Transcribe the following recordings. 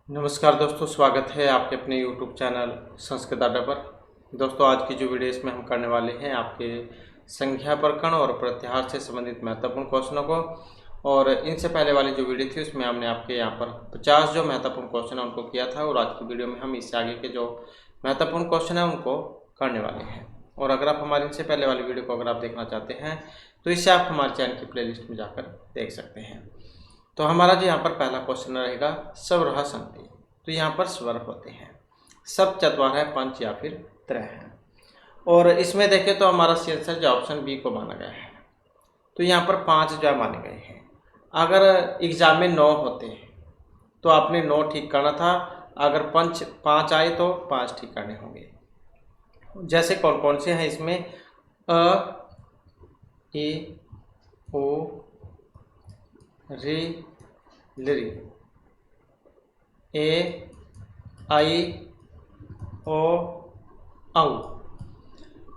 नमस्कार दोस्तों, स्वागत है आपके अपने YouTube चैनल संस्कृत अड्डा पर। दोस्तों, आज की जो वीडियो इसमें हम करने वाले हैं आपके संख्या प्रकरण और प्रत्याहार से संबंधित महत्वपूर्ण क्वेश्चनों को। और इनसे पहले वाली जो वीडियो थी उसमें हमने आपके यहाँ पर 50 जो महत्वपूर्ण क्वेश्चन है उनको किया था, और आज की वीडियो में हम इससे आगे के जो महत्वपूर्ण क्वेश्चन है उनको करने वाले हैं। और अगर आप हमारे इनसे पहले वाली वीडियो को अगर आप देखना चाहते हैं तो इससे आप हमारे चैनल की प्लेलिस्ट में जाकर देख सकते हैं। तो हमारा जो यहाँ पर पहला क्वेश्चन रहेगा स्वरः सन्ति। तो यहाँ पर स्वर होते हैं, सब चतवार है, पंच या फिर त्रय है। और इसमें देखें तो हमारा सी आंसर जो ऑप्शन बी को माना गया है। तो यहाँ पर 5 जो माने गए हैं। अगर एग्जाम में 9 होते हैं तो आपने 9 ठीक करना था। अगर पंच 5 आए तो 5 ठीक करने होंगे। जैसे कौन कौन से हैं इसमें? अ, ई, ओ, रे, लरी, ए, आई, ओ, औ।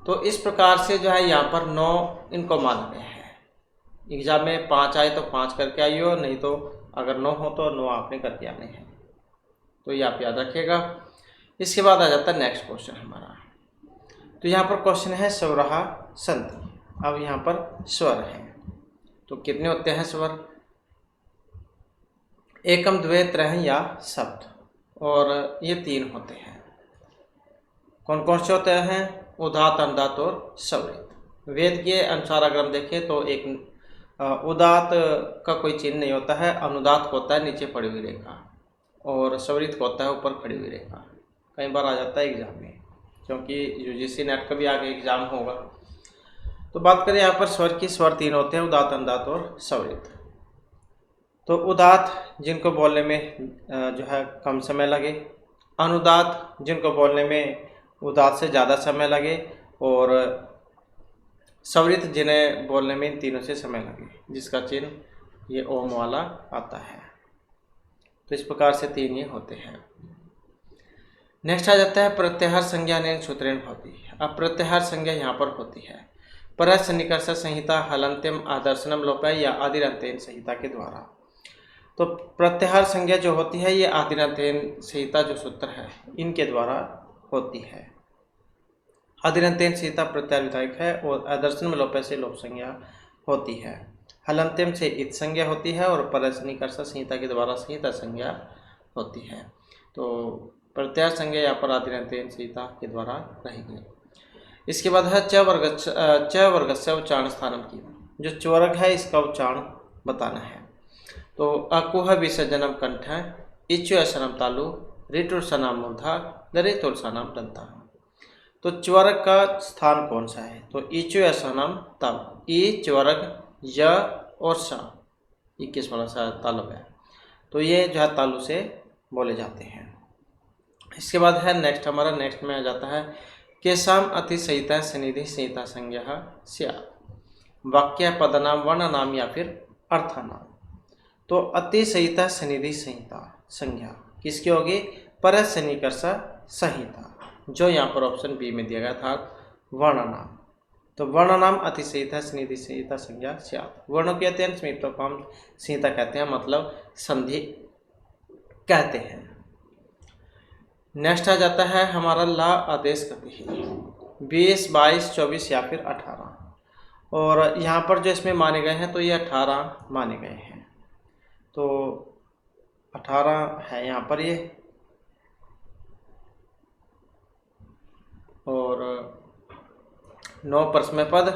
तो इस प्रकार से जो है यहाँ पर 9 इनको माना गया है। एग्जाम में 5 आए तो 5 करके आइए, नहीं तो अगर 9 हो तो 9 आपने करके आने हैं। तो ये आप याद रखिएगा। इसके बाद आ जाता है नेक्स्ट क्वेश्चन हमारा। तो यहाँ पर क्वेश्चन है स्वरः सन्ति। अब यहाँ पर स्वर हैं तो कितने होते हैं स्वर? एकम, द्वे, त्रय या सप्त। और ये 3 होते हैं। कौन कौन से होते हैं? उदात्त, अनुदात्त और स्वरित। वेद के अनुसार अगर हम देखें तो एक उदात्त का कोई चिन्ह नहीं होता है, अनुदात्त होता है नीचे पड़ी हुई रेखा, और स्वरित होता है ऊपर खड़ी हुई रेखा। कई बार आ जाता है एग्जाम में, क्योंकि यूजीसी नेट का भी आगे एग्जाम होगा। तो बात करें यहाँ पर स्वर की, स्वर 3 होते हैं, उदात्त, अनुदात्त और स्वरित। तो उदात्त जिनको बोलने में जो है कम समय लगे, अनुदात्त जिनको बोलने में उदात्त से ज़्यादा समय लगे, और स्वरित जिन्हें बोलने में इन तीनों से समय लगे, जिसका चिन्ह ये ओम वाला आता है। तो इस प्रकार से 3 ये होते हैं। नेक्स्ट आ जाता है प्रत्याहार संज्ञा अनेन सूत्रेण भवति। अब प्रत्याहार संज्ञा यहाँ पर होती है परः सन्निकर्ष संहिता, हलन्त्यम, आदर्शनम लोपः या आदिरन्त्येन संहिता के द्वारा। तो प्रत्याहार संज्ञा जो होती है ये आदिरन्त्येन संहिता जो सूत्र है इनके द्वारा होती है। आदिरन्त्येन संहिता प्रत्याहार विधायक है, और आदर्शनम लोपः से लोप संज्ञा होती है। हलन्त्यम से इत संज्ञा होती है, और परः सन्निकर्ष संहिता के द्वारा संहिता संज्ञा होती है। तो प्रत्याहार संज्ञा यहाँ पर आदिरन्त्येन संहिता के द्वारा रहेगी। इसके बाद है च वर्गस्य उच्चारण स्थानम की। जो च वर्ग है इसका उच्चारण बताना है। तो अकुह विसर्जनम कंठ, इचु असनम तालु, ऋतुर्सनाम मूर्धा, लरितुर्सनाम दंता। तो च्वर्ग का स्थान कौन सा है? तो इचु असनम तालु, ई च्वर्ग, य और स 21 वाला सा तालु है। तो ये जो है तालु से बोले जाते हैं। इसके बाद है नेक्स्ट हमारा, नेक्स्ट में आ जाता है केशाम अतिसहिता सनिधि संहिता संज्ञा स्यात्। वाक्य, पदनाम, वर्णनाम या फिर अर्थनाम। तो अतिसहिता सनिधि संहिता संज्ञा किसकी होगी? परः सन्निकर्ष संहिता, जो यहाँ पर ऑप्शन बी में दिया गया था, वर्णनाम। तो वर्णनाम अतिसहिता सनिधि संहिता संज्ञा स्यात्। वर्णों के अत्यंत समीपता को हम संहिता कहते हैं, मतलब संधि कहते हैं। नेक्स्ट आ जाता है हमारा ला आदेश गति, 20, 22, 24 या फिर 18। और यहाँ पर जो इसमें माने गए हैं तो ये 18 माने गए हैं। तो 18 है यहाँ पर ये, और 9 परस्मै पद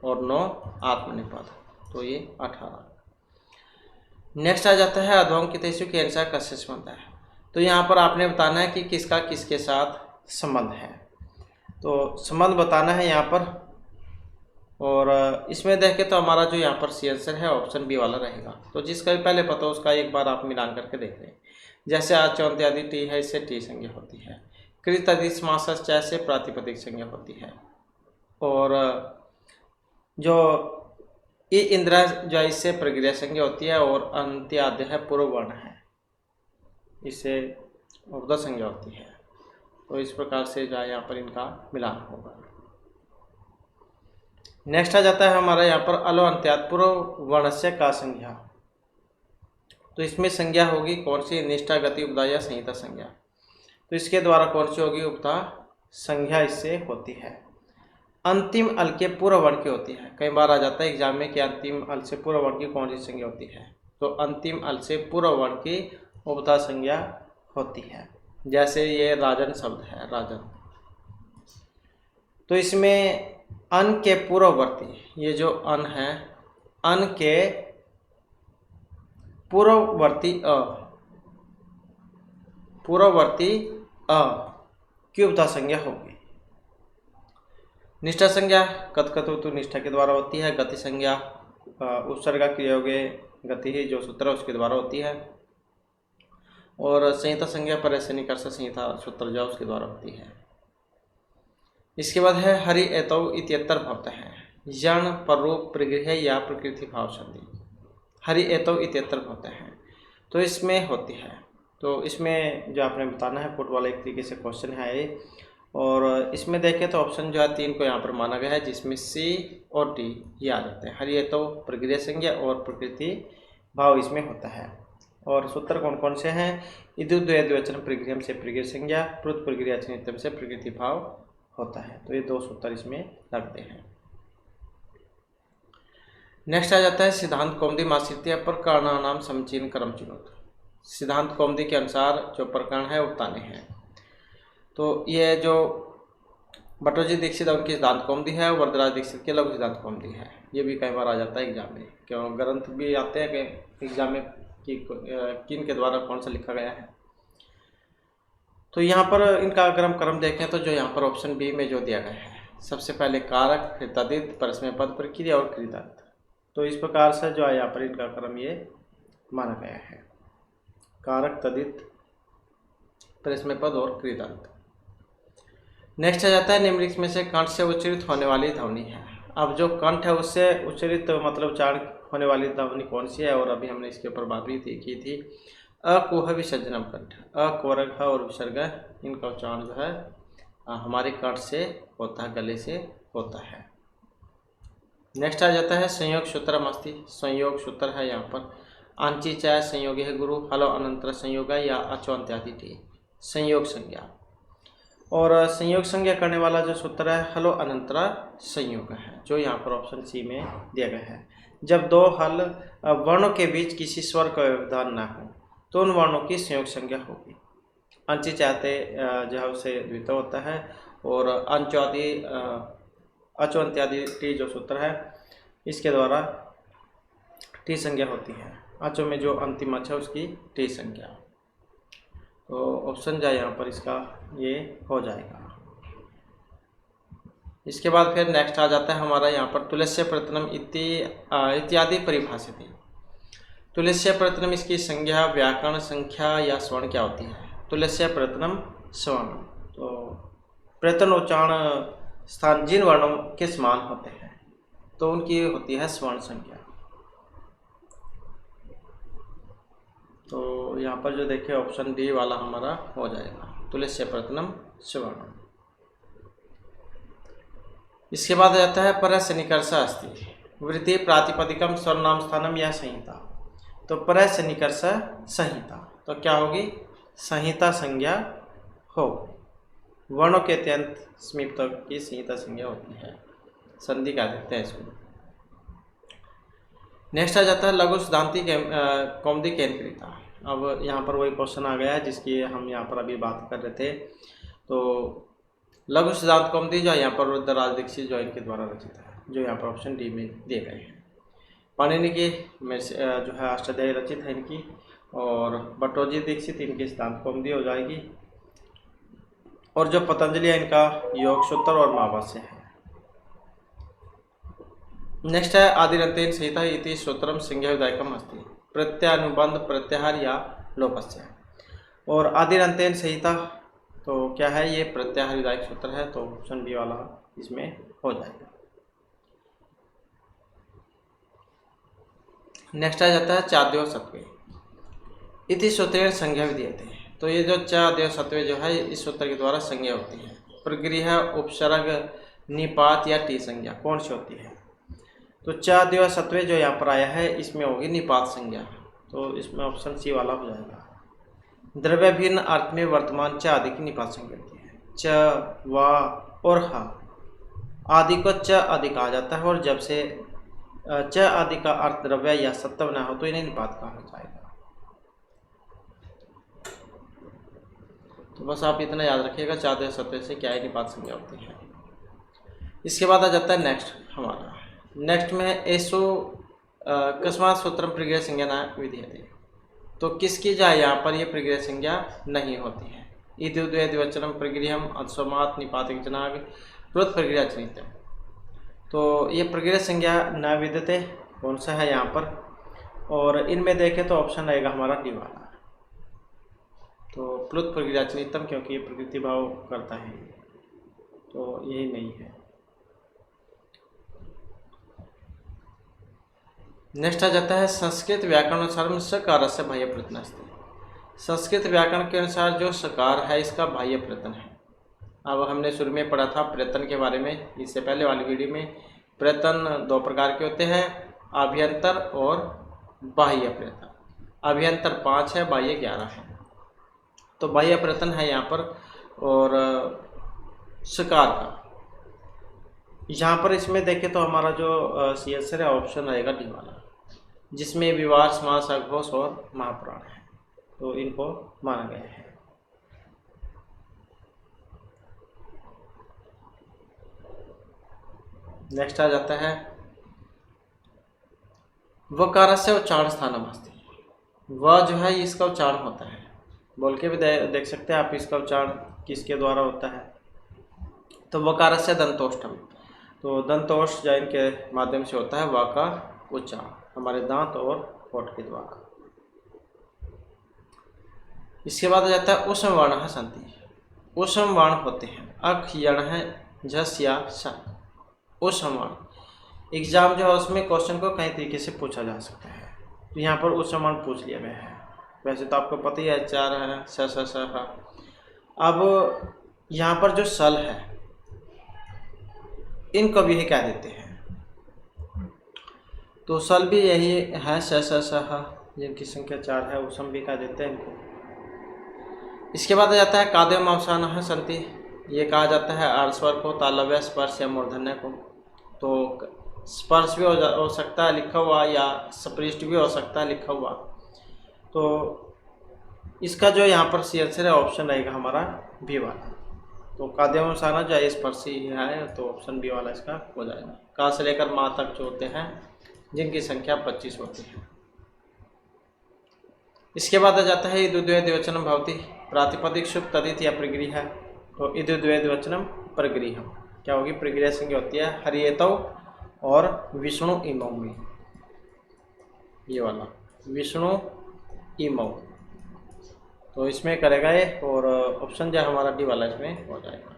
और 9 आत्मनेपद, तो ये 18। नेक्स्ट आ जाता है अधोम की तेसु के अनुसार कस्य संबंध है। तो यहाँ पर आपने बताना है कि किसका किसके साथ संबंध है। तो संबंध बताना है यहाँ पर, और इसमें देखें तो हमारा जो यहाँ पर सी आंसर है ऑप्शन बी वाला रहेगा। तो जिसका भी पहले पता हो उसका एक बार आप मिलान करके देख लें। जैसे आचौंत आदि टी है, इससे टी संज्ञा होती है। कृत आदि समास से प्रातिपदिक संज्ञा होती है। और जो ई इंद्रा जो है इससे प्रक्रिया संज्ञा होती है, और अंत्याद्य है पूर्व वर्ण है, इससे उपदा संज्ञा होती है। तो इस प्रकार से जो है यहाँ पर इनका मिलान होगा। नेक्स्ट आ जाता है हमारा यहाँ पर अलो अंत्यात् पूर्व वर्णस्य का संज्ञा। तो इसमें संज्ञा होगी कौन सी, निष्ठा, गति, उपधा या संहिता संज्ञा। तो इसके द्वारा कौन सी होगी, उपधा संज्ञा इससे होती है। अंतिम अल के पूर्व वर्ण की होती है। कई बार आ जाता है एग्जाम में कि अंतिम अल से पूर्व वर्ण की कौन सी संज्ञा होती है। तो अंतिम अल से पूर्व वर्ण की उपधा संज्ञा होती है। जैसे ये राजन शब्द है, राजन, तो इसमें अन के पूर्ववर्ती, ये जो अन है, अन के पूर्ववर्ती अ की उपधा संज्ञा होगी। निष्ठा संज्ञा कथकथोतु निष्ठा के द्वारा होती है। गति संज्ञा उपसर्ग क्रियोगे गति ही जो सूत्र है उसके द्वारा होती है। और संहिता संज्ञा पर ऐसे निकर्ष संहिता सूत्र जो उसके द्वारा होती है। इसके बाद है हरि एतौ इत्यत्र भवत है, यण पररूप प्रगृह या प्रकृति भाव संधि। हरि एतौ इत्यत्र भवत है, तो इसमें होती है। तो इसमें जो आपने बताना है फुटबॉल एक तरीके से क्वेश्चन है ये। और इसमें देखें तो ऑप्शन जो है 3 को यहाँ पर माना गया है, जिसमें सी और डी ये आ जाते हैं। हरि एतौ प्रगृह संज्ञा और प्रकृति भाव इसमें होता है। और सूत्र कौन कौन से हैं, इदुद्वय द्विवचन प्रगृहम से प्रगृह संज्ञा, प्रुत प्रगृह नित्यम से प्रकृति भाव होता है। तो ये 2 सूत्र इसमें लगते हैं। नेक्स्ट आ जाता है सिद्धांत कौमुदी मासित्य प्रकरणानाम समुच्चयन क्रम चुनोत। सिद्धांत कौमुदी के अनुसार जो प्रकरण है वो बताने हैं। तो ये जो भट्टोजी दीक्षित उनकी सिद्धांत कौमुदी है, वरदराज दीक्षित की लघु सिद्धांत कौमुदी है। ये भी कई बार आ जाता है एग्जाम में, क्यों ग्रंथ भी आते हैं कि एग्जाम में कि किन के द्वारा कौन सा लिखा गया है। तो यहाँ पर इनका अगर हम क्रम देखें तो जो यहाँ पर ऑप्शन बी में जो दिया गया है, सबसे पहले कारक, फिर तद्धित, परस्मय पद, प्रक्रिया और कृतार्थ। तो इस प्रकार से जो है यहाँ पर इनका क्रम ये माना गया है, कारक, तद्धित, परस्मय पद और कृतार्थ। नेक्स्ट आ जाता है निम्नलिखित में से कंठ से उच्चारित होने वाली ध्वनि है। अब जो कंठ है उससे उच्चारित मतलब उच्चारण होने वाली ध्वनि कौन सी है, और अभी हमने इसके ऊपर बात भी की थी। अकुह विसर्जनम कंठ, अकोरग और विसर्ग इनका उच्चारण जो है हमारे कंठ से होता है, गले से होता है। नेक्स्ट आ जाता है संयोग सूत्रम अस्ति, संयोग सूत्र है यहाँ पर आंची चाय संयोग है गुरु, हलो अनंतर संयोग या अचो अंत्यादि टी संयोग संज्ञा। और संयोग संज्ञा करने वाला जो सूत्र है हलो अनंतरा संयोग है, जो यहाँ पर ऑप्शन सी में दिया गया है। जब 2 हल वर्णों के बीच किसी स्वर का व्यवधान न हो तो उन वर्णों की संयोग संज्ञा होगी। अंची चाहते जो है उसे द्वित होता है, और अंचादि अचो अंत्यादि टी जो सूत्र है इसके द्वारा टी संज्ञा होती है। अचो में जो अंतिम अच है उसकी टी संज्ञा। तो ऑप्शन जो है यहाँ पर इसका ये हो जाएगा। इसके बाद फिर नेक्स्ट आ जाता है हमारा यहाँ पर तुलस्य प्रयत्नम इत्यादि परिभाषित। तुलस्य प्रयत्नम इसकी संज्ञा, व्याकरण, संख्या या स्वर्ण क्या होती है। तुलस्य प्रयत्नम स्वर्ण, तो प्रयत्न उच्चारण स्थान जिन वर्णों के समान होते हैं तो उनकी होती है स्वर्ण संज्ञा। तो यहाँ पर जो देखें ऑप्शन डी वाला हमारा हो जाएगा, तुलस्य प्रयत्नम स्वर्ण। इसके बाद आ जाता है परस्य निकर्ष अस्ति, वृत्ति प्रातिपदिकम सर्वनाम स्थानम या संहिता। तो परस्य निकर्ष संहिता, तो क्या होगी, संहिता संज्ञा हो, वर्णों के अत्यंत समीप तक की संहिता संज्ञा होती है, संधि कह देते हैं इसको। नेक्स्ट आ जाता है लघु सिद्धांति कौमुदी केंद्रिता। अब यहाँ पर वही क्वेश्चन आ गया है जिसकी हम यहाँ पर अभी बात कर रहे थे। तो लघु सिद्धांत कौमुदी जो यहाँ पर वरदराज दीक्षित जो इनके द्वारा रचित है, जो यहाँ पर ऑप्शन डी में दिए गए हैं। पाणिनि की जो है अष्टाध्यायी रचित है इनकी, और भट्टोजी दीक्षित इनकी सिद्धांत कौमुदी हो जाएगी। और जो पतंजलि है इनका योग सूत्र और महाभाष्य है। नेक्स्ट है आदिरंतेन संहिता इति सूत्रम संज्ञा विधायकम अस्ति, प्रत्यानुबंध प्रत्याहार या लोपस्य। और आदिरंतेन संहिता तो क्या है, ये प्रत्याहार विधायक सूत्र है, तो ऑप्शन बी वाला इसमें हो जाएगा। नेक्स्ट आ जाता है चाद्यो सत्वे इति सूत्रेण संज्ञा विधीयते। तो ये जो चाद्यो सत्वे जो है इस सूत्र के द्वारा संज्ञा होती है। प्रगृह, उपसर्ग, निपात या टी संज्ञा कौन सी होती है। तो चाद्यो सत्वे जो यहाँ पर आया है इसमें होगी निपात संज्ञा। तो इसमें ऑप्शन सी वाला हो जाएगा। द्रव्य भिन्न अर्थ में वर्तमान च आदि की निपात संज्ञा होती है। च, वा और हा आदि को च आदि कहा जाता है, और जब से च आदि का अर्थ द्रव्य या सत्व न हो तो इन्हें निपात कहा जाएगा। तो बस आप इतना याद रखिएगा, चाहते सत्व से क्या निपात संज्ञा होती है। इसके बाद आ जाता है नेक्स्ट हमारा। नेक्स्ट में एसो कस्मात् सूत्रम प्रक्रिया संज्ञा न विधीयते। तो किसकी जाए यहाँ पर ये प्रक्रिया संज्ञा नहीं होती है। इद्युद्वय द्विवचनम प्रगृह्यम अधस्वमात् निपातिक जनाग प्रोत प्रक्रिया चरितम। तो ये प्रक्रिया संज्ञा न विद्यते कौन सा है यहाँ पर, और इनमें देखें तो ऑप्शन रहेगा हमारा डी वाला। तो प्लुत प्रक्रिया चरितम, क्योंकि ये प्रकृति भाव करता है, तो यही नहीं है। नेक्स्ट आ जाता है संस्कृत व्याकरण अनुसार सकार से बाह्य प्रत्यय अस्ति। संस्कृत व्याकरण के अनुसार जो सकार है इसका बाह्य प्रत्यय है। अब हमने शुरू में पढ़ा था प्रत्यय के बारे में, इससे पहले वाली वीडियो में। प्रत्यय दो प्रकार के होते हैं, अभ्यंतर और बाह्य प्रत्यय। अभ्यंतर 5 है, बाह्य 11 है। तो बाह्य प्रत्यय है यहाँ पर, और सकार का यहाँ पर इसमें देखें तो हमारा जो सी आंसर है ऑप्शन रहेगा डी वाला, जिसमें विवाह, समास, अघोष और महापुराण है, तो इनको माना गया है। नेक्स्ट आ जाता है वकारस्य उच्चारण स्थानम अस्ति। वह जो है इसका उच्चारण होता है, बोल के भी देख सकते हैं आप इसका उच्चारण किसके द्वारा होता है। तो वकारस्य दंतोष्ठम, तो दंतोष्ठ जैन के माध्यम से होता है व का उच्चारण, हमारे दांत और होठ के द्वारा। इसके बाद आ जाता है उष्म वर्ण संति। उष्म वर्ण होते हैं अख, यण है, झस या श। उष्म वर्ण एग्जाम जो है उसमें क्वेश्चन को कई तरीके से पूछा जा सकता है, तो यहाँ पर उष्म वर्ण पूछ लिया गया है। वैसे तो आपको पता ही है 4 है, स स स ह। अब यहाँ पर जो सल है इनको भी क्या देते हैं, तो सल भी यही है, स स स ह, जिनकी संख्या 4 है, उसम भी क्या देते हैं इनको। इसके बाद आ जाता है काद्यम अवसान संति। ये कहा जाता है आर्स्वर को, तालव्य, स्पर्श या मूर्धन्य को। तो स्पर्श भी हो सकता है लिखा हुआ, या स्पृष्ट भी हो सकता है लिखा हुआ। तो इसका जो यहाँ पर सी आंसर है ऑप्शन रहेगा हमारा बी वाला। तो काद्यम अवसान जो है स्पर्शी है, तो ऑप्शन बी वाला इसका हो जाएगा। का से लेकर माँ तक जो होते हैं जिनकी संख्या 25 होती है। इसके बाद आ जाता है इद्युद्वय द्विवचनम भवति। प्रातिपदिक शुभ तदित या प्रगृह है, तो इद्युद्वय द्विवचनम प्रगृह क्या होगी, प्रगृह संज्ञा होती है हरियतौ और विष्णु इमौ में। ये वाला विष्णु इमौ, तो इसमें करेगा ये, और ऑप्शन जो हमारा डी वाला इसमें हो जाएगा।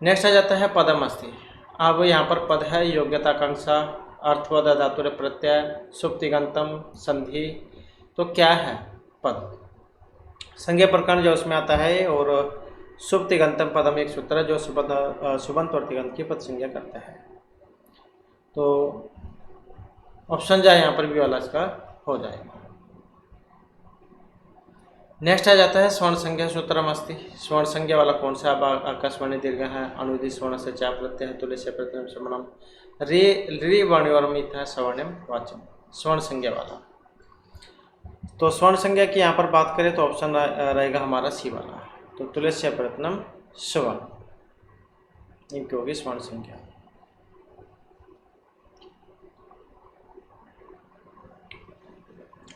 नेक्स्ट आ जाता है पदम अस्ति। अब यहाँ पर पद है योग्यता आकांक्षा, अर्थवद धातुर प्रत्यय, सुप्तिगंतम, संधि। तो क्या है पद, संज्ञा प्रकरण जो उसमें आता है, और सुप्तिगंतम पदम एक सूत्र है जो सुबंत और तिगंत की पद संज्ञा करता है। तो ऑप्शन जो है यहाँ पर भी वाला इसका हो जाएगा। नेक्स्ट आ जाता है स्वर्ण संज्ञा सूत्रम अस्ति। स्वर्ण संज्ञा वाला कौन सा, आकाशवाणी दीर्घ है, अनुदित स्वर्ण से चा प्रत्यय है, तुल्य से प्रत्यय श्रवणम, रि वर्णिवर्मित है, सवर्णम वाचम। स्वर्ण संज्ञा वाला, तो स्वर्ण संज्ञा की यहाँ पर बात करें तो ऑप्शन रहेगा हमारा सी वाला। तो तुलस्य प्रत्यनम स्वर्ण, इनकी होगी स्वर्ण संज्ञा।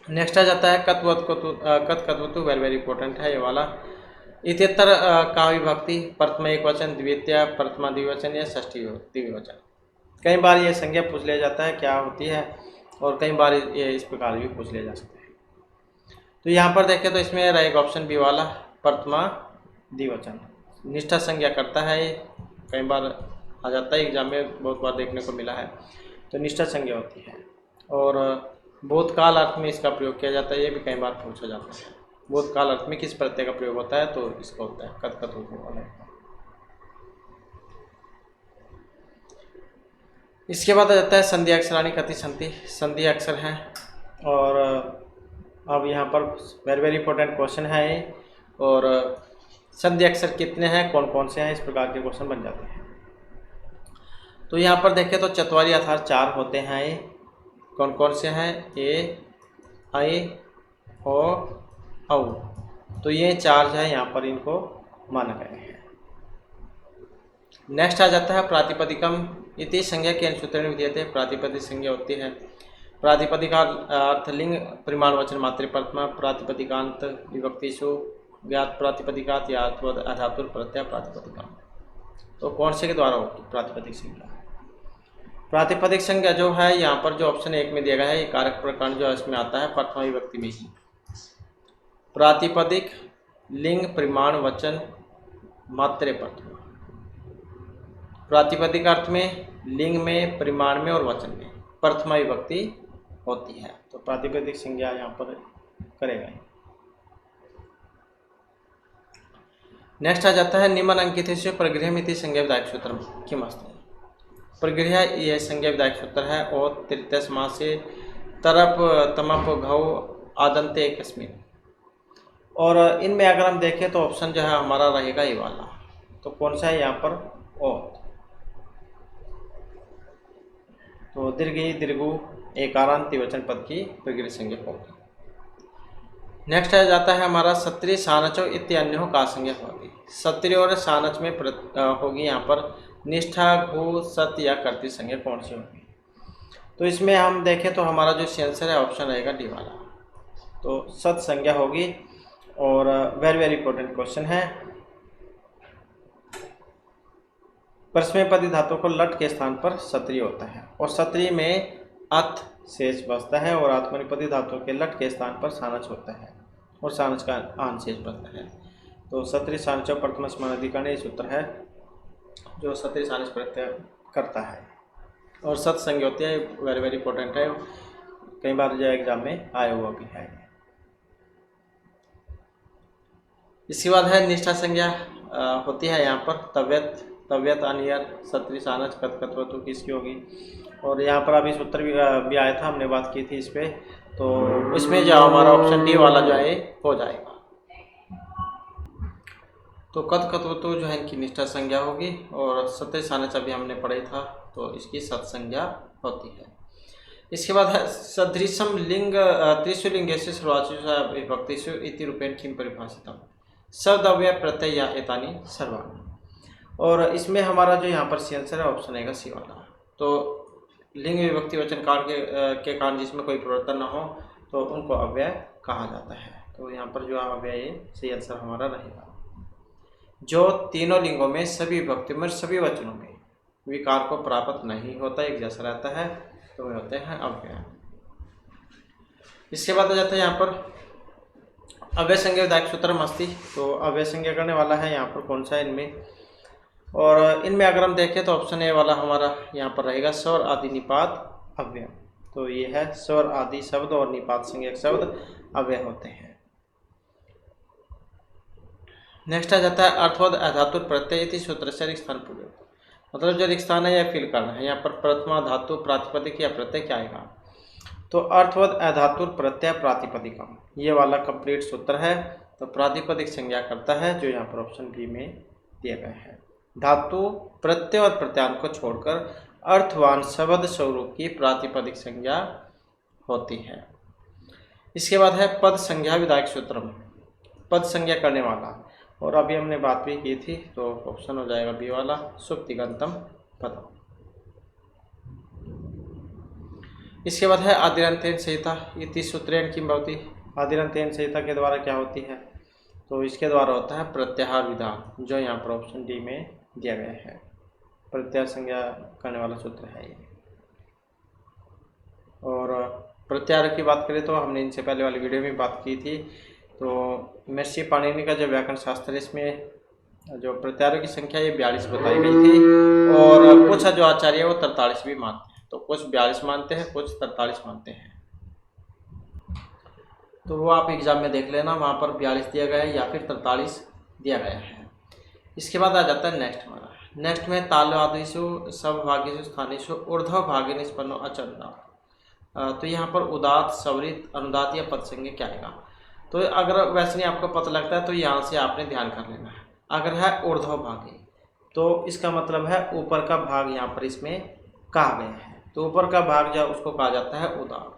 नेक्स्ट आ जाता है कत्वतु वेरी वेरी इंपॉर्टेंट है ये वाला। इत्यत्र का विभक्ति, प्रथमा एक वचन, द्वितीय, प्रथमा द्विवचन या षष्ठी द्विवचन। कई बार ये संज्ञा पूछ लिया जाता है क्या होती है, और कई बार ये इस प्रकार भी पूछ लिया जा सकता है। तो यहाँ पर देखें तो इसमें रहेगा ऑप्शन बी वाला, प्रथमा द्विवचन। निष्ठा संज्ञा करता है, ये कई बार आ जाता है एग्जाम में, बहुत बार देखने को मिला है। तो निष्ठा संज्ञा होती है, और भूतकाल अर्थ में इसका प्रयोग किया जाता है, ये भी कई बार पूछा जाता है। भूतकाल अर्थ में किस प्रत्यय का प्रयोग होता है, तो इसका होता है कत्वतु वाला। इसके बाद आ जाता है संधि अक्षराणि कति संति। संधि अक्षर हैं और अब यहाँ पर वेरी वेरी इंपॉर्टेंट क्वेश्चन है ये। और संधि अक्षर कितने हैं, कौन कौन से हैं, इस प्रकार के क्वेश्चन बन जाते हैं। तो यहाँ पर देखें तो चतवारी अर्थात 4 होते हैं। ये कौन कौन से हैं, ए, आई, ओ, औ। तो ये 4 जो है यहाँ पर इनको माना गया है। नेक्स्ट आ जाता है प्रातिपदिकम इति संज्ञा के अनुसूत्रण विधीयते। प्रातिपदिक संज्ञा होती है। प्रातिपदिक अर्थ लिंग परिमाणवचन मात्र प्रथमा प्रातिपदिकांत विभक्तिषु ज्ञात प्रातिपदिकात या अधातुर प्रत्यय प्रातिपदिकम। तो कौन से के द्वारा होती प्रातिपदिक संज्ञा? प्रातिपदिक संज्ञा जो है यहाँ पर जो ऑप्शन 1 में दिया गया है, ये कारक प्रकरण जो है इसमें आता है प्रथमा विभक्ति में ही। प्रातिपदिक लिंग परिमाण वचन मात्रे प्रथमा। प्रातिपदिक अर्थ में लिंग में, परिमाण में और वचन में प्रथमा विभक्ति होती है। तो प्रातिपदिक संज्ञा यहाँ पर करेगा। नेक्स्ट आ जाता है निम्न अंकितेषु प्रगृह्यमिति संज्ञा विधायक सूत्र किमस्ति। प्रगृह्य यह संज्ञा विधायक सूत्र है और तृतीय समास से तरप तमप घौ आदंते एकस्मिन्। और इनमें अगर हम देखें तो ऑप्शन जो है हमारा रहेगा ये वाला। तो कौन सा है यहाँ पर, ओत। तो दीर्घी दीर्घु एकारांत द्विवचन पद की प्रगृह्य संज्ञा होगी। नेक्स्ट आ जाता है हमारा सत्री सानचो इत्यान्यो का संज्ञा होगी। सत्री और सानच में होगी यहाँ पर निष्ठा घु सत या कर्तृ संज्ञा कौन सी होगी? तो इसमें हम देखें तो हमारा जो आंसर है ऑप्शन रहेगा डी वाला। तो सत संज्ञा होगी। और वेरी वेरी इंपॉर्टेंट क्वेश्चन है। परस्मैपदी धातु को लट के स्थान पर सत्री होता है और सत्री में अथ शेष बचता है और आत्मनिपदी धातु के लट के स्थान पर सानच होता है और सानच का आन शेष बचता है। तो सत्री सानच प्रथम समानाधिकरण ये सूत्र है जो सत्री सानच प्रत्यय करता है और सत संज्ञा होती है। वेरी वेरी इंपॉर्टेंट है, कई बार जो एग्जाम में आया हुआ भी है। इसके बाद है निष्ठा संज्ञा होती है यहाँ पर तव्यत तव्यत अनियर सत्री सानच कतकत्वतु किसकी होगी? और यहाँ पर अभी सूत्र भी आया था, हमने बात की थी इस पर। तो इसमें जो हमारा ऑप्शन डी वाला जो है हो जाएगा। तो कतकत्वतु जो है इनकी निष्ठा संज्ञा होगी और सत्री सानच अभी हमने पढ़ी था तो इसकी सत संज्ञा होती है। इसके बाद है सदृशम लिंग त्रिषु लिंगेषु सर्वासु विभक्तिषु इति रूपेण किम परिभाषितम। सदव्यय प्रत्यय या एतानि सर्वाणि। और इसमें हमारा जो यहाँ पर सी आंसर है ऑप्शन आएगा सी वाला। तो लिंग विभक्ति वचन काल के कारण जिसमें कोई परिवर्तन न हो तो उनको अव्यय कहा जाता है। तो यहाँ पर जो अव्यय है सही आंसर हमारा रहेगा। जो तीनों लिंगों में सभी विभक्ति में सभी वचनों में विकार को प्राप्त नहीं होता, एक जैसा रहता है, तो वे होते हैं अव्यय। इसके बाद आ जाता है यहाँ पर अव्यय संज्ञा विधायक सूत्र मस्ती। तो अव्यय संज्ञा करने वाला है यहाँ पर कौन सा है इनमें? और इनमें अगर हम देखें तो ऑप्शन ए वाला हमारा यहाँ पर रहेगा स्वर आदि निपात अव्यय। तो ये है स्वर आदि शब्द और निपात संज्ञक शब्द अव्यय होते हैं। नेक्स्ट आ जाता है अर्थवद अधातु प्रत्यय इति सूत्र से स्थान पूर्वक। मतलब जो रिक्त स्थान है या फिल करना है, यहाँ पर प्रथमा धातु प्रातिपदिक या प्रत्यय क्या आएगा? तो अर्थवद अधातु प्रत्यय प्रातिपदिकम ये वाला कंप्लीट सूत्र है। तो प्रातिपदिक संज्ञा करता है जो यहाँ पर ऑप्शन बी में दिया गया है। धातु प्रत्यय और प्रत्यांत को छोड़कर अर्थवान शब्द स्वरूप की प्रातिपदिक संज्ञा होती है। इसके बाद है पद संज्ञा विधायक सूत्र, पद संज्ञा करने वाला। और अभी हमने बात भी की थी तो ऑप्शन हो जाएगा बी वाला सुक्तिगंतम पदम। इसके बाद है आदिरंतेन संहिता इति सूत्रेण किम भवति। आदिरंतेन संहिता के द्वारा क्या होती है? तो इसके द्वारा होता है प्रत्याहार विधान जो यहाँ पर ऑप्शन डी में दिया गया है। प्रत्याहार संज्ञा करने वाला सूत्र है ये। और प्रत्याहार की बात करें तो हमने इनसे पहले वाली वीडियो में बात की थी। तो महर्षि पाणिनि का जो व्याकरण शास्त्र है इसमें जो प्रत्याहारों की संख्या ये 42 बताई गई थी और कुछ जो आचार्य वो 43 भी मानते हैं। तो कुछ 42 मानते हैं, कुछ 43 मानते हैं। तो वो आप एग्जाम में देख लेना, वहाँ पर 42 दिया गया है या फिर 43 दिया गया है। इसके बाद आ जाता है नेक्स्ट हमारा। नेक्स्ट में तालवादिषु सबभागेषु स्थानेषु ऊर्ध्व भागे निष्पन्नो अचंदा। तो यहाँ पर उदात, स्वरित, अनुदात या पदसंज्ञा क्या आएगा। तो अगर वैसे नहीं आपको पता लगता है तो यहाँ से आपने ध्यान कर लेना है। अगर है ऊर्ध्वभागी तो इसका मतलब है ऊपर का भाग यहाँ पर इसमें कहा गया है, तो ऊपर का भाग जो उसको कहा जाता है उदात।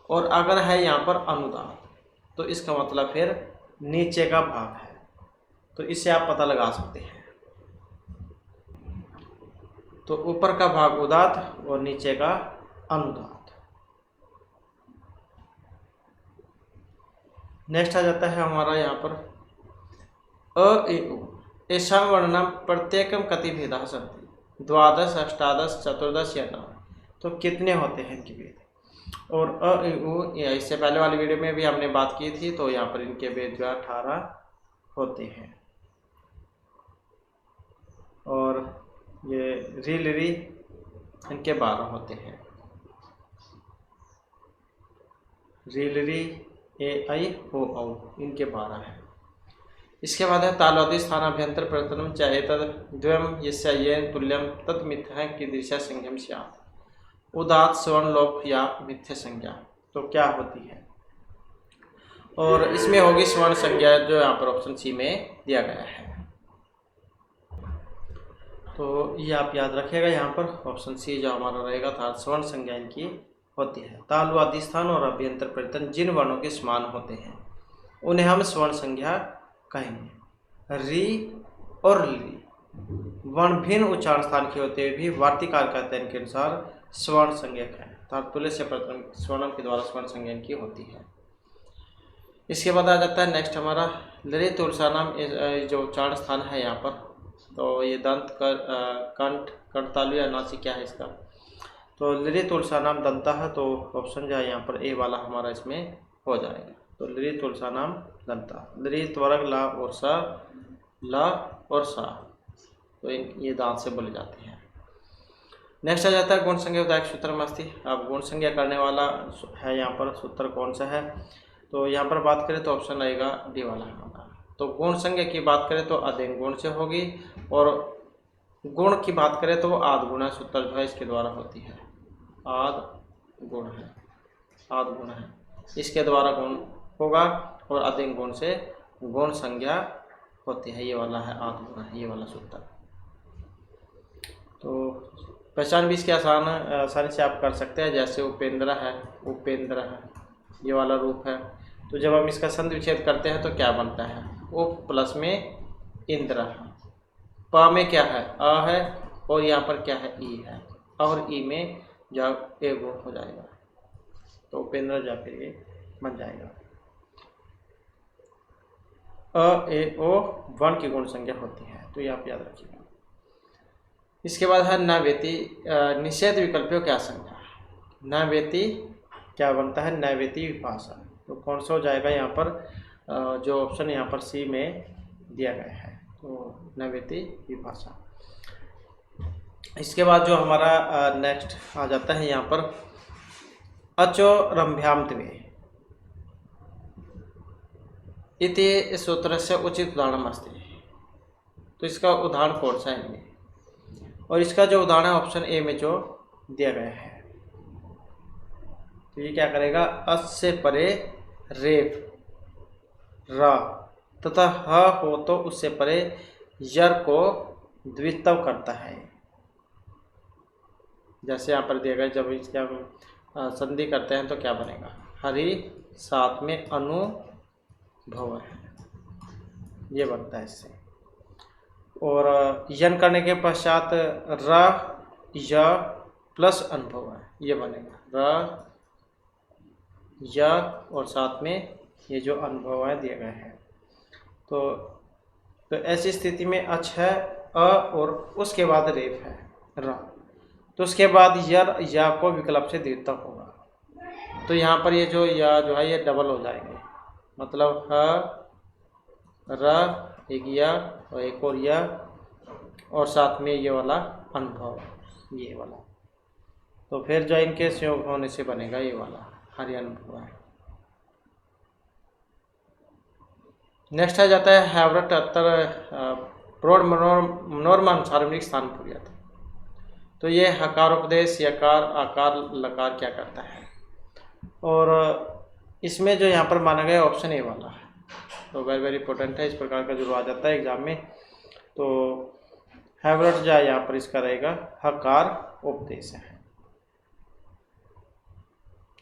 और अगर है यहाँ पर अनुदात तो इसका मतलब फिर नीचे का भाग है, तो इससे आप पता लगा सकते हैं। तो ऊपर का भाग उदात और नीचे का अनुदात। नेक्स्ट आ जाता है हमारा यहाँ पर अ ए उ ऐसा वर्णम प्रत्येकम कति भेदा सन्ति, द्वादश, अष्टादश, चतुर्दश या नव। तो कितने होते हैं इनके भेद। और अ ए उ इससे पहले वाली वीडियो में भी हमने बात की थी, तो यहाँ पर इनके भेद जो 18 होते हैं। और ये री लिरी इनके 12 होते हैं। री लिरी ए आई हो औ इनके 12 हैं। इसके बाद है तालवादी स्थानाभ्यंतर प्रतनम चाहे तद द्वयम यस्येन तुल्यम तद मिथ्या कीदृशा संज्ञम स्यात्। उदात, स्वर्ण लोप या मिथ्या संज्ञा तो क्या होती है। और इसमें होगी स्वर्ण संज्ञा, जो यहाँ पर ऑप्शन सी में दिया गया है। तो ये आप याद रखिएगा, यहाँ पर ऑप्शन सी जो हमारा रहेगा था स्वर्ण संज्ञा इनकी होती है। तालवादी स्थान और अभ्यंतर परिवर्तन जिन वर्णों के समान होते हैं उन्हें हम स्वर्ण संज्ञा कहेंगे। री और ली वर्ण भिन्न उच्चारण स्थान के होते हुए भी वार्तिकार कहते हैं के अनुसार स्वर्ण संज्ञक है। तात्पर्य से प्रथम स्वर्णम के द्वारा स्वर्ण संज्ञा की होती है। इसके बाद आ जाता है नेक्स्ट हमारा ललित तुलसानाम, जो उच्चारण स्थान है यहाँ पर। तो ये दंत कंठ कर्तालु या नासी क्या है इसका। तो ललित तुलसानाम दंता है, तो ऑप्शन जो है यहाँ पर ए वाला हमारा इसमें हो जाएगा। तो ललित तुलसानाम दंता, ललित वर्ग ला और सा, ला और सा, तो ये दांत से बोले जाते हैं। नेक्स्ट आ जाता है गुण संज्ञा विधायक सूत्र मस्ती। अब गुण संज्ञा करने वाला है यहाँ पर सूत्र कौन सा है, तो यहाँ पर बात करें तो ऑप्शन आएगा डी वाला हमारा। तो गुण संज्ञा की बात करें तो अधेन गुण से होगी, और गुण की बात करें तो आद गुणा सूत्र जो है इसके द्वारा होती है। आद गुण है, आद गुण है, इसके द्वारा गुण होगा, और अधेन गुण से गुण संज्ञा होती है। ये वाला है आद गुण है, ये वाला सूत्र। तो पहचान भी इसकी आसानी से आप कर सकते हैं। जैसे उपेंद्र है, उपेंद्र है, ये वाला रूप है। तो जब हम इसका संधि विच्छेद करते हैं तो क्या बनता है, उप प्लस में इंद्र है। प में क्या है, अ है, और यहाँ पर क्या है, ई है, और ई में जब ए गुण हो जाएगा तो उपेंद्र जाकर ये बन जाएगा। अ ए ओ वर्ण की गुण संज्ञा होती है, तो ये आप याद रखिएगा। इसके बाद है न वेति निषेध विकल्पों क्या संज्ञा। न वेति क्या बनता है, न वेति विभाषा। तो कौन सा हो जाएगा यहाँ पर, जो ऑप्शन यहाँ पर सी में दिया गया है, तो न वेति विभाषा। इसके बाद जो हमारा नेक्स्ट आ जाता है यहाँ पर अचो रंभ्याम त्वे इति सूत्र से उचित उदाहरण अस्ति। तो इसका उदाहरण कौन सा है इनमें, और इसका जो उदाहरण है ऑप्शन ए में जो दिया गया है। तो ये क्या करेगा, अस से परे रेफ र तथा ह हो तो उससे परे यर को द्वित्व करता है। जैसे यहाँ पर दिया गया, जब इसके हम संधि करते हैं तो क्या बनेगा, हरि साथ में अनुभव है, ये बनता है इससे। और यन करने के पश्चात र य प्लस अनुभव है, ये बनेगा र य और साथ में ये जो अनुभव है दिए गए हैं। तो ऐसी स्थिति में अच है अ और उसके बाद रेफ है र, तो उसके बाद यर या को विकल्प से द्वित्व होगा। तो यहाँ पर ये जो या जो है ये डबल हो जाएंगे, मतलब ह र एक या और एक और या, और साथ में ये वाला अनुभव, ये वाला। तो फिर जो इनके संयोग होने से बनेगा ये वाला हरि अनुभव है। नेक्स्ट आ जाता है हैवरट अत्तर प्रौढ़ मनोरमानुसार स्थान पूर्यात। तो ये हकार उपदेश, यकार, आकार, लकार क्या करता है, और इसमें जो यहाँ पर माना गया ऑप्शन ए वाला है। तो वेरी वेरी इंपॉर्टेंट है, इस प्रकार का जरूर आ जाता है एग्जाम में। तो हैवरट जो यहाँ पर इसका रहेगा हकार उपदेश है।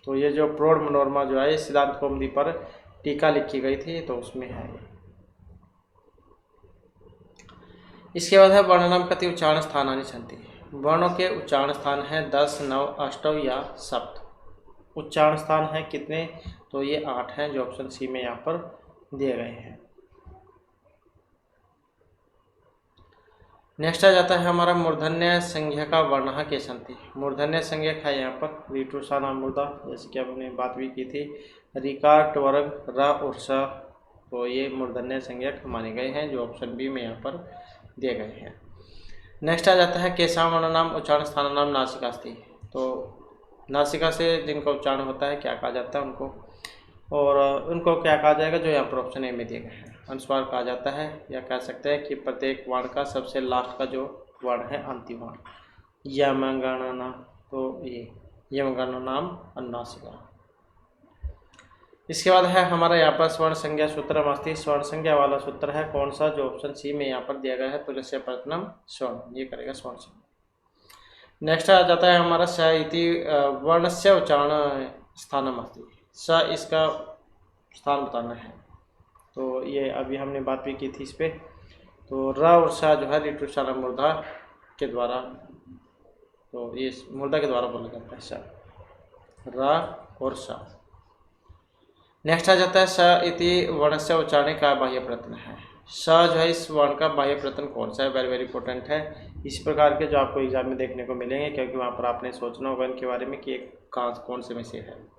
तो ये जो प्रौढ़ मनोरमा जो है सिद्धांत कौमुदी पर टीका लिखी गई थी, तो उसमें है ये। इसके बाद है वर्णनम कति उच्चारण स्थानानि सन्ति। वर्णों के उच्चारण स्थान है 10, 9, 8 या सप्त। उच्चारण स्थान है कितने, तो ये 8 हैं जो ऑप्शन सी में यहाँ पर दिए गए हैं। नेक्स्ट आ जाता है हमारा मूर्धन्य संज्ञा का वर्णः के सन्ति। मूर्धन्य संज्ञा है यहाँ पर ऋटुषा नाम मुर्दा, जैसे कि हमने बात भी की थी, रिकार, ट्वर्ग, र और स, तो ये मूर्धन्य संज्ञक माने गए हैं जो ऑप्शन बी में यहाँ पर दिए गए हैं। नेक्स्ट आ जाता है केशा वर्ण नाम उच्चारण स्थान नाम नासिकास्ति। तो नासिका से जिनका उच्चारण होता है क्या कहा जाता है उनको, और उनको क्या कहा जाएगा, जो यहाँ पर ऑप्शन ए में दिए गए हैं अनुस्वार कहा जाता है, या कह सकते हैं कि प्रत्येक वर्ण का सबसे लास्ट का जो वर्ण है अंतिम वर्ण, यमगणना, तो ये यमगणना नाम अनुनासिका। इसके बाद है हमारा यहाँ पर स्वर्ण संज्ञा सूत्र मस्ती। स्वर्ण संज्ञा वाला सूत्र है कौन सा, जो ऑप्शन सी में यहाँ पर दिया गया है, तुल्य प्रथम स्वर्ण, ये करेगा स्वर्ण संज्ञा। नेक्स्ट आ जाता है हमारा स इति वर्ण से उच्चारण स्थानम अस्ति। स इसका स्थान बताना है, तो ये अभी हमने बात भी की थी इस पर। तो र और स जो है ऋटुषा मुर्दा के द्वारा, तो ये मुर्दा के द्वारा बोला जाता है स, र और स। नेक्स्ट आ जाता है स इति वर्ण से उच्चारण का बाह्य प्रयत्न है। स जो है इस वर्ण का बाह्य प्रयत्न कौन सा है, वेरी वेरी इंपॉर्टेंट है। इस प्रकार के जो आपको एग्जाम में देखने को मिलेंगे, क्योंकि वहाँ पर आपने सोचना होगा इनके बारे में कि एक कौन से में से है।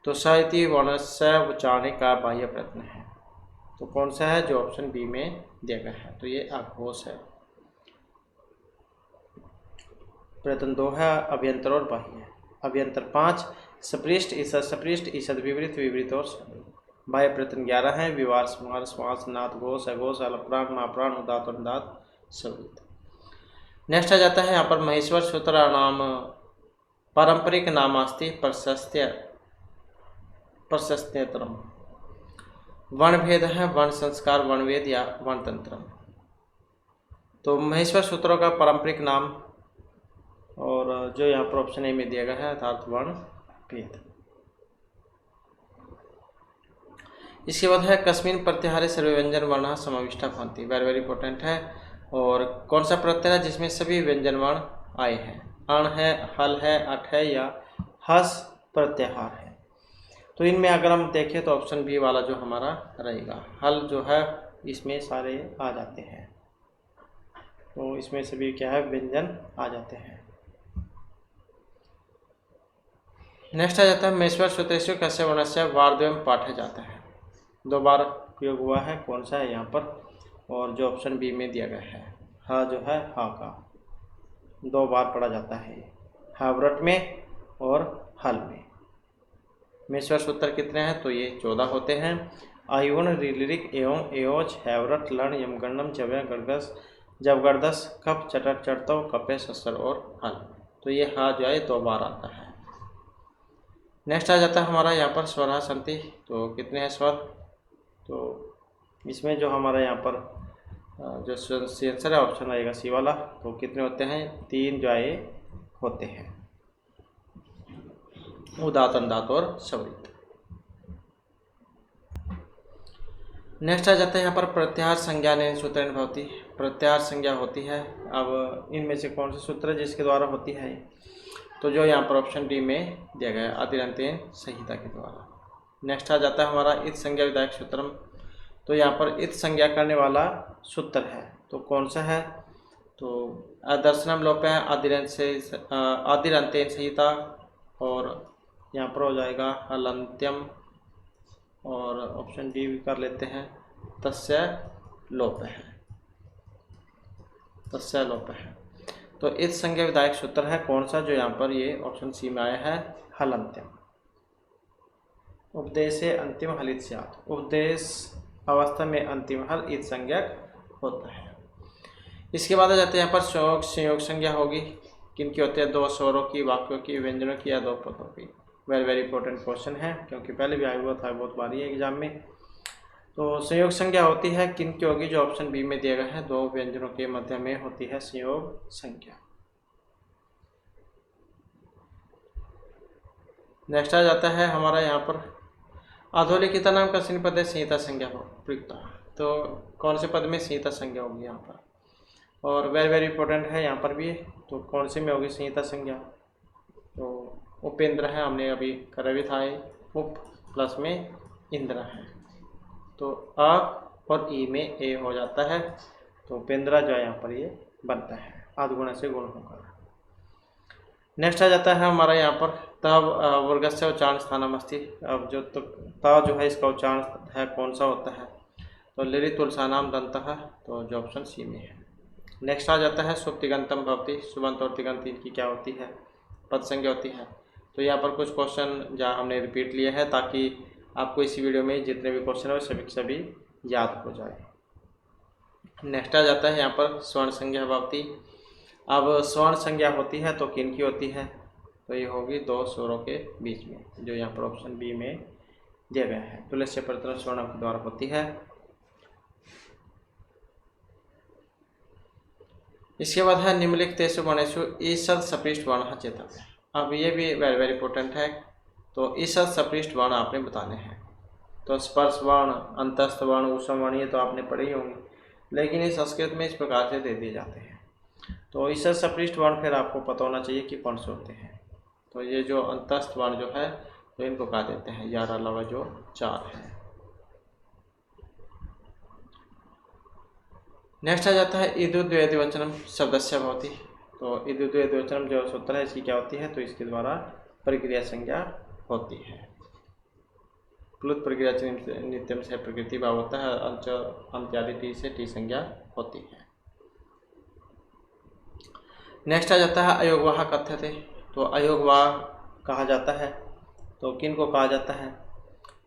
तो स इति वर्ण से उच्चारण का बाह्य प्रयत्न है, तो कौन सा है, जो ऑप्शन बी में दिया गया है, तो ये आघोष है। प्रयत्न 2 है अभ्यंतर और बाह्य। अभ्यंतर 5 सपृष्ठ, ईसद, ईसद विवृत, विवृत और सवृत। बाह्य प्रयत्न 11 है विवार, स्मार, श्वास, नाथ, घोष, अघोष, अलप्राण, महाप्राण, उदात और दात, सवृत। नेक्स्ट आ जाता है यहाँ पर महेश्वर सूत्र नाम पारंपरिक नामास्ति प्रशस्त्यतरम। वर्ण भेद है वर्ण संस्कार, वर्णवेद या वर्णतंत्रम। तो महेश्वर सूत्रों का पारंपरिक नाम, और जो यहाँ पर ऑप्शन ए में दिया गया है अर्थात वर्ण भेद। इसके बाद है कस्मिन प्रत्याहारे सर्वे व्यंजन वर्ण समाविष्टा भवन्ति। वेरी वेरी इंपॉर्टेंट है, और कौन सा प्रत्यय है जिसमें सभी व्यंजन वर्ण आए हैं, अण है, हल है, अट है या हस प्रत्याहार है। तो इनमें अगर हम देखें तो ऑप्शन बी वाला जो हमारा रहेगा, हल जो है इसमें सारे आ जाते हैं, तो इसमें सभी क्या है व्यंजन आ जाते हैं। नेक्स्ट आ जाता है महेश्वर सूत्रेषु कस्य वर्णस्य वार्धव्यम पाठा जाता है। 2 बार प्रयोग हुआ है, कौन सा है यहाँ पर, और जो ऑप्शन बी में दिया गया है ह जो है हा का 2 बार पढ़ा जाता है, हावरट में और हल में। महेश्वर सूत्र कितने हैं, तो ये 14 होते हैं। आयुन, रीलिरिक, एवं, एवच, हैवरट, लण, यमगंडम, जव्य, गड़गस, जबगर्दस, कप, चटर, चढ़तव, कपे, ससर और हल। तो ये हा जो है 2 बार आता है। नेक्स्ट आ जाता है हमारा यहाँ पर स्वर संति। तो कितने हैं स्वर, तो इसमें जो हमारा यहाँ पर जो आंसर है ऑप्शन आएगा सी वाला। तो कितने होते हैं, 3 जो आए होते हैं, उदात, अनुदात और सवृत। नेक्स्ट आ जाता है यहाँ पर प्रत्याहार संज्ञा ने सूत्रेण भवति। प्रत्याहार संज्ञा होती है, अब इनमें से कौन सा सूत्र जिसके द्वारा होती है, तो जो यहाँ पर ऑप्शन डी में दिया गया आदिरंतेन संहिता के द्वारा। नेक्स्ट आ जाता है हमारा इत संज्ञा विधायक सूत्रम। तो यहाँ पर इत संज्ञा करने वाला सूत्र है, तो कौन सा है, तो दर्शनम लोप है आदिरंतेन संहिता, और यहाँ पर हो जाएगा हलंत्यम, और ऑप्शन डी भी कर लेते हैं तस्य लोप है, तस्य लोप है। तो इस संज्ञा विधायक सूत्र है कौन सा, जो यहाँ पर ये ऑप्शन सी में आया है हलंत्यम। उपदेश अंतिम हलित स्यात्। उपदेश अवस्था में अंतिम हल इत संज्ञक होता है। इसके बाद आ जाते हैं यहाँ पर संयोग संज्ञा होगी। किनकी होती है? दो स्वरों की, वाक्यों की, व्यंजनों की या दो पदों की। वेरी वेरी इंपॉर्टेंट क्वेश्चन है, क्योंकि पहले भी आया हुआ था बहुत बार ये एग्जाम में। तो संयोग संज्ञा होती है किनकी होगी? जो ऑप्शन बी में दिया गया है, दो व्यंजनों के मध्य में होती है संयोग संज्ञा। नेक्स्ट आ जाता है हमारा यहाँ पर अधोलिखित नाम का संयुक्त पद है संहिता संज्ञा प्रयुक्त। तो कौन से पद में संहिता संज्ञा होगी यहाँ पर? और वेरी वेरी इंपॉर्टेंट है यहाँ पर भी। तो कौन से में होगी संहिता संज्ञा? तो उपेंद्र है, हमने अभी करा भी था। उप प्लस में इंद्र है, तो अ और ई में ए हो जाता है। तो उपेंद्र जो है यहाँ पर ये बनता है, आधगुण से गुण होकर। नेक्स्ट आ जाता है हमारा यहाँ पर तब वर्गस्य उच्चारण स्थानम अस्ति। अब जो तो त जो है इसका उच्चारण है कौन सा होता है? तो लिरि तुलसानाम दंतः, तो जो ऑप्शन सी में है। नेक्स्ट आ जाता है सुप्तिगंतम भवति। सुबंत और तिगंत इनकी क्या होती है? पद संज्ञा होती है। तो यहाँ पर कुछ क्वेश्चन जहाँ हमने रिपीट लिए हैं ताकि आपको इसी वीडियो में जितने भी क्वेश्चन है सभी के सभी याद हो जाए। नेक्स्ट आ जाता है यहाँ पर स्वर्ण संज्ञा भवति। अब स्वर्ण संज्ञा होती है तो किन की होती है? तो ये होगी दो स्वरों के बीच में, जो यहाँ पर ऑप्शन बी में दिया गया है। तुल्य परिवर्तन स्वर्ण के द्वारा होती है। इसके बाद है निम्नलिखितेषु वर्णेषु ईषद सपृष्ठ वर्ण चेतव्य। अब ये भी वेरी वेरी इंपॉर्टेंट है। तो ईषद सपृष्ठ वर्ण आपने बताने हैं। तो स्पर्श वर्ण, अंतस्थ वर्ण, ऊष्म वर्ण ये तो आपने पढ़े ही होंगे, लेकिन ये संस्कृत में इस प्रकार से दे दिए जाते हैं। तो ईषद सपृष्ठ वर्ण फिर आपको पता होना चाहिए कि कौन से होते हैं। तो ये जो अंतस्थ वर्ण जो है तो इनको कहा देते हैं 11 अलावा जो 4 है। नेक्स्ट आ जाता है इदुद्वैद्वचनम शब्दस्य भवति। तो इदुद्वैद्वचनम जो सूत्र है इसकी क्या होती है? तो इसके द्वारा प्रक्रिया संज्ञा होती है। प्लुत प्रक्रिया नित्यम से प्रकृति भाव होता है, अंत्यादि टी से टी संज्ञा होती है। नेक्स्ट आ जाता है अयोगवाह कथ्यते। तो अयोगवाह कहा जाता है, तो किन को कहा जाता है?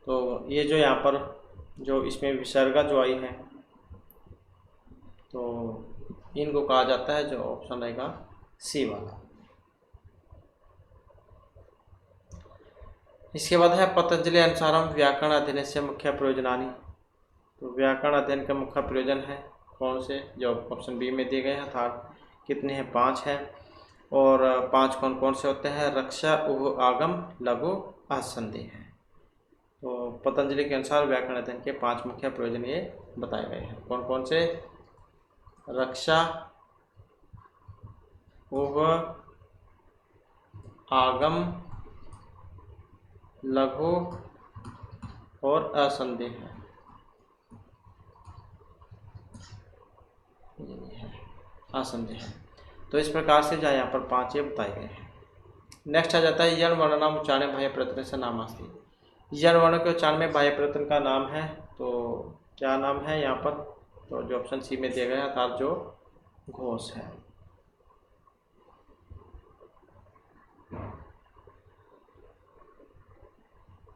तो ये जो यहाँ पर जो इसमें विसर्गा जो आई है तो इनको कहा जाता है, जो ऑप्शन रहेगा सी वाला। इसके बाद है पतंजलि अनुसारम व्याकरण अध्ययन से मुख्य प्रयोजनानि। तो व्याकरण अध्ययन का मुख्य प्रयोजन है कौन से? जो ऑप्शन बी में दिए गए हैं। अर्थात कितने हैं? 5 हैं। और 5 कौन कौन से होते हैं? रक्षा, उह, आगम, लघु, असंधि हैं। तो पतंजलि के अनुसार व्याकरण अध्ययन के 5 मुख्य प्रयोजन ये बताए गए हैं। कौन कौन से? रक्षा, उह, आगम, लघु और असंधि है। असंधि है। तो इस प्रकार से जो यहाँ पर 5 ये बताए गए हैं। नेक्स्ट आ जाता है यण वर्ण नाम उच्चारण बाह्य प्रयत्न से नाम अस्ति। यण वर्ण के उच्चारण में बाह्य प्रयत्न का नाम है। तो क्या नाम है यहाँ पर? तो जो ऑप्शन सी में दिया गया है अर्थात जो घोष है।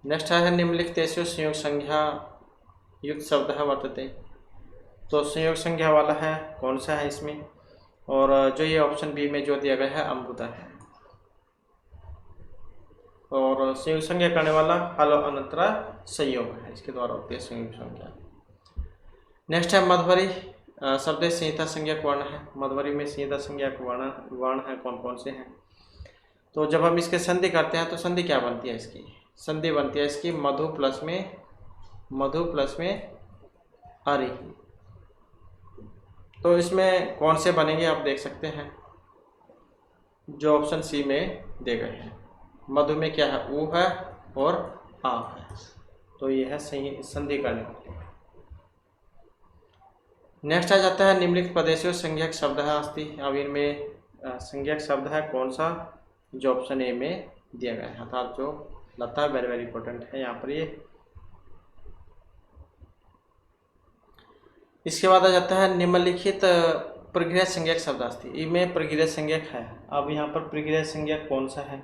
नेक्स्ट है निम्नलिखितेषु संयोग संज्ञा युक्त शब्द है वर्तते। तो संयोग संज्ञा वाला है कौन सा है इसमें? और जो ये ऑप्शन बी में जो दिया गया है अमृता है। और संयोग संज्ञा करने वाला हल अनंतरा संयोग है, इसके द्वारा होती है संयोग संज्ञा। नेक्स्ट है मध्वरी शब्द संहिता संज्ञक वर्ण है। मध्वरी में संहिता संज्ञक वर्ण है कौन कौन से हैं? तो जब हम इसके संधि करते हैं तो संधि क्या बनती है? इसकी संधि बनती है इसकी मधु प्लस में अरि। तो इसमें कौन से बनेंगे आप देख सकते हैं, जो ऑप्शन सी में दे गए हैं। मधु में क्या है? ऊ है और आ है, तो ये है सही संधि करने वाले। नेक्स्ट आ जाता है निम्नलिखित पदेषु संज्ञक शब्द है अस्ति। अब इनमें संज्ञक शब्द है कौन सा? जो ऑप्शन ए में दिया गया है अर्थात जो लता वेरी वेरी इंपॉर्टेंट है यहाँ पर ये। इसके बाद आ जाता है निम्नलिखित प्रक्रिया संज्ञक शब्द अस्ति। इनमें प्रक्रिया संज्ञक है। अब यहाँ पर प्रक्रिया संज्ञक कौन सा है?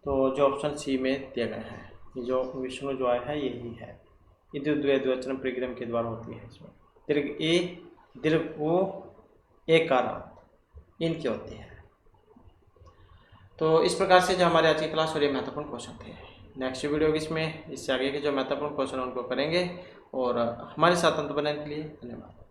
तो जो ऑप्शन सी में दिया गया है, जो विष्णु जो आया है यही है। इदुद्वैद्वचन प्रक्रिया के द्वारा होती है। इसमें दीर्घ ए, दीर्घ ओ, एकारांत इनकी होती है। तो इस प्रकार से जो हमारे आज की क्लास और ये महत्वपूर्ण क्वेश्चन थे। नेक्स्ट वीडियो इसमें इससे आगे के जो महत्वपूर्ण क्वेश्चन उनको करेंगे। और हमारे साथ अंत बनाने के लिए धन्यवाद।